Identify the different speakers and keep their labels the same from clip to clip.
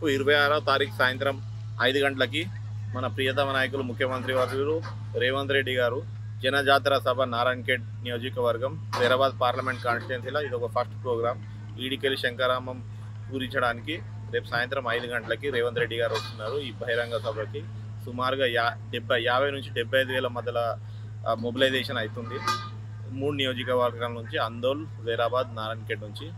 Speaker 1: 26వ తారీఖు సాయంత్రం 5 గంటలకి మన ప్రియతమ నాయకులు ముఖ్యమంత్రి వర్యులు రేవంత్ రెడ్డి గారు జనజాతర సభ నారాయణఖేడ్ నియోజకవర్గం హైదరాబాద్ పార్లమెంట్ కాన్స్టిట్యున్సీలో ఇది ఒక ఫస్ట్ ప్రోగ్రామ్. ఈడికెళ్ళి శంకరామం పూరించడానికి రేపు సాయంత్రం 5 గంటలకి రేవంత్ రెడ్డి గారు వస్తున్నారు. ఈ బహిరంగ సభకి సుమారుగా 50 నుంచి 75 వేల మధ్యలో మొబిలైజేషన్ అవుతుంది. 3 నియోజకవర్గాల నుంచి అందోల్, జైరాబాద్, నారాయణఖేడ్ నుంచి.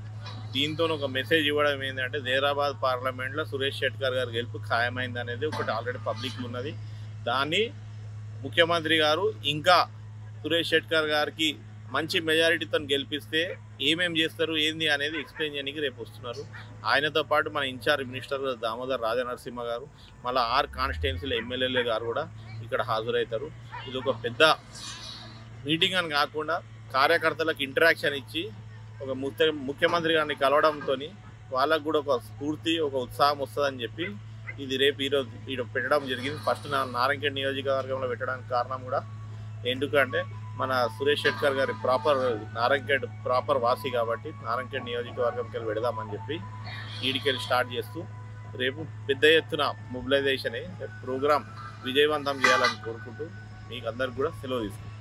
Speaker 1: దీంతో ఒక మెసేజ్ ఇవ్వడం ఏంటంటే జైరాబాద్ పార్లమెంట్లో సురేష్ షెట్కర్ గారు గెలుపు ఖాయమైంది అనేది ఒకటి ఆల్రెడీ పబ్లిక్లో ఉన్నది. దాన్ని ముఖ్యమంత్రి గారు ఇంకా సురేష్ షెట్కర్ గారికి మంచి మెజారిటీతో గెలిపిస్తే ఏమేమి చేస్తారు ఏంది అనేది ఎక్స్ప్లెయిన్ చేయడానికి రేపు వస్తున్నారు. ఆయనతో పాటు మన ఇన్ఛార్జ్ మినిస్టర్ దామోదర్ రాజనరసింహ గారు, మళ్ళీ 6 కాన్స్టిట్యున్సీల ఎమ్మెల్యేలు గారు కూడా ఇక్కడ హాజరవుతారు. ఇది ఒక పెద్ద మీటింగ్ అని కాకుండా కార్యకర్తలకు ఇంటరాక్షన్ ఇచ్చి ఒక ముఖ్యమంత్రి గారిని కలవడంతో వాళ్ళకు కూడా ఒక స్ఫూర్తి, ఒక ఉత్సాహం వస్తుందని చెప్పి ఇది రేపు ఈరోజు పెట్టడం జరిగింది. ఫస్ట్ నారాయణఖేడ్ నియోజకవర్గంలో పెట్టడానికి కారణం కూడా ఎందుకంటే మన సురేష్ షెట్కర్ గారి నారాయణఖేడ్ ప్రాపర్ వాసి కాబట్టి నారాయణఖేడ్ నియోజకవర్గంకి వెళ్ళి పెడదామని చెప్పి ఈడికెళ్ళి స్టార్ట్ చేస్తూ రేపు పెద్ద ఎత్తున మొబిలైజేషన్ ప్రోగ్రాం విజయవంతం చేయాలని కోరుకుంటూ మీకు అందరికి కూడా సెలవు తీసుకుంటాం.